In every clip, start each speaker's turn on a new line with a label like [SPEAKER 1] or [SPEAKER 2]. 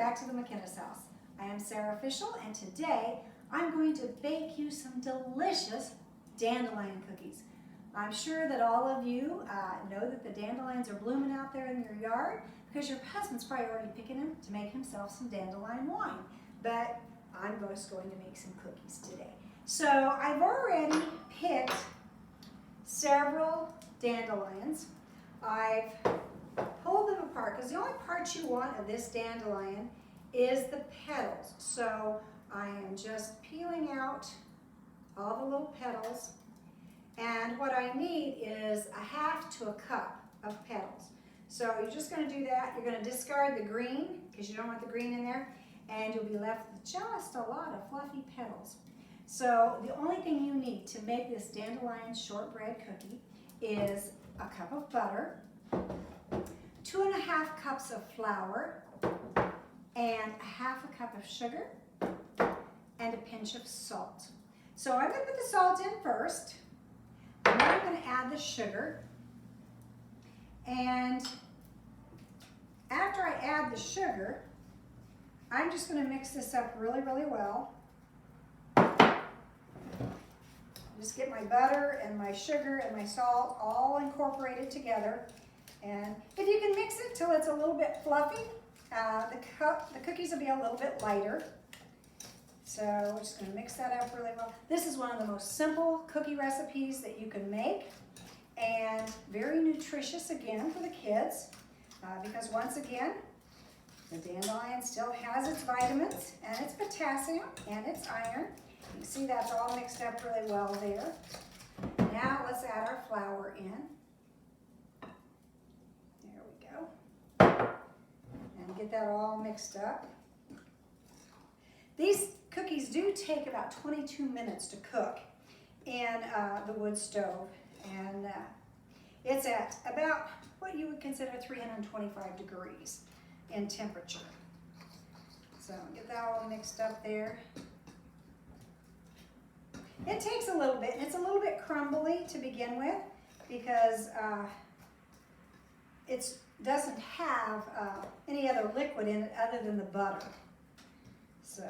[SPEAKER 1] back to the McKinnis house. I am Sarah Fischel, and today I'm going to bake you some delicious dandelion cookies. I'm sure that all of you know that the dandelions are blooming out there in your yard because your husband's probably already picking them to make himself some dandelion wine. But I'm just going to make some cookies today. So I've already picked several dandelions. I've pulled them apart because the only part you want of this dandelion is the petals. So I am just peeling out all the little petals, and what I need is a half to a cup of petals. So you're just going to do that. You're going to discard the green because you don't want the green in there, and you'll be left with just a lot of fluffy petals. So the only thing you need to make this dandelion shortbread cookie is a cup of butter, 2½ cups of flour, and a half a cup of sugar, and a pinch of salt. So I'm going to put the salt in first, and then I'm going to add the sugar. And after I add the sugar, I'm just going to mix this up really, really well. Just get my butter and my sugar and my salt all incorporated together. And if you can mix it till it's a little bit fluffy, the cookies will be a little bit lighter. So we're just going to mix that up really well. This is one of the most simple cookie recipes that you can make, and very nutritious again for the kids, because once again, the dandelion still has its vitamins and its potassium and its iron. You can see that's all mixed up really well there. Now let's add our flour in. There we go. And get that all mixed up. These cookies do take about 22 minutes to cook in the wood stove. And it's at about what you would consider 325 degrees in temperature. So get that all mixed up there. It takes a little bit, and it's a little bit crumbly to begin with because it doesn't have any other liquid in it other than the butter. So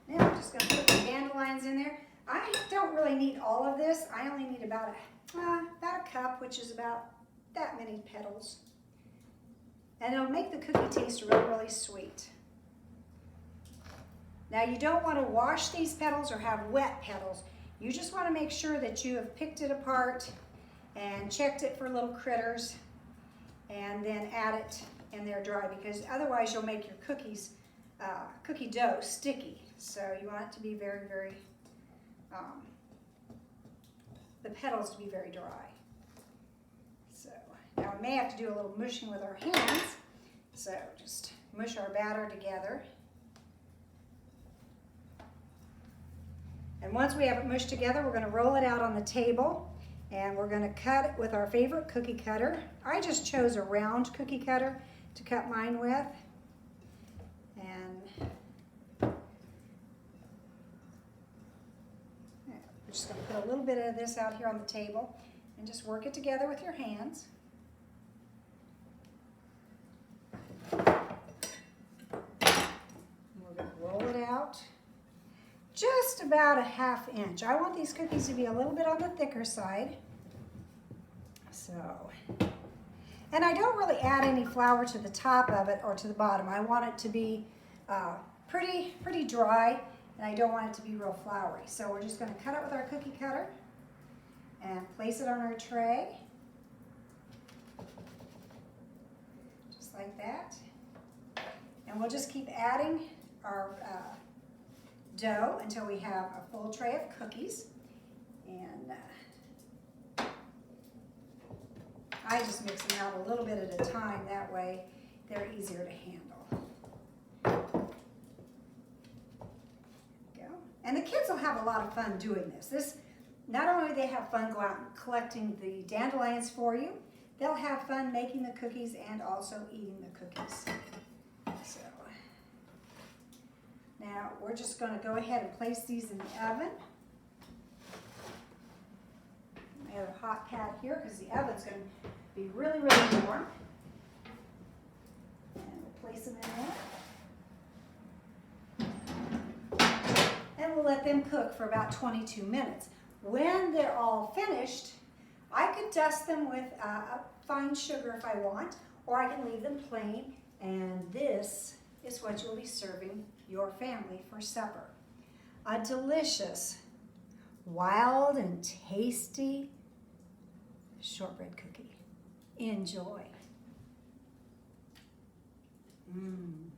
[SPEAKER 1] now I'm just going to put the dandelions in there. I don't really need all of this. I only need about a cup, which is about that many petals. And it'll make the cookie taste really, really sweet. Now you don't want to wash these petals or have wet petals. You just want to make sure that you have picked it apart and checked it for little critters, and then add it in there dry, because otherwise you'll make your cookie dough sticky. So you want it to be very, very, the petals to be very dry. So now we may have to do a little mushing with our hands. So just mush our batter together. And once we have it mushed together, we're going to roll it out on the table, and we're going to cut it with our favorite cookie cutter. I just chose a round cookie cutter to cut mine with. And we're just going to put a little bit of this out here on the table and just work it together with your hands. And we're going to roll it out just about a ½ inch. I want these cookies to be a little bit on the thicker side. So, and I don't really add any flour to the top of it or to the bottom. I want it to be pretty dry, and I don't want it to be real floury. So we're just going to cut it with our cookie cutter and place it on our tray. Just like that. And we'll just keep adding our dough until we have a full tray of cookies. And I just mix them out a little bit at a time. That way they're easier to handle. There we go. And the kids will have a lot of fun doing this. Not only do they have fun go out and collecting the dandelions for you, they'll have fun making the cookies and also eating the cookies. So now we're just going to go ahead and place these in the oven. I have a hot pad here because the oven's going to be really, really warm. And we'll place them in there. And we'll let them cook for about 22 minutes. When they're all finished, I could dust them with fine sugar if I want, or I can leave them plain, and this is what you'll be serving your family for supper. A delicious, wild and tasty shortbread cookie. Enjoy. Mmm.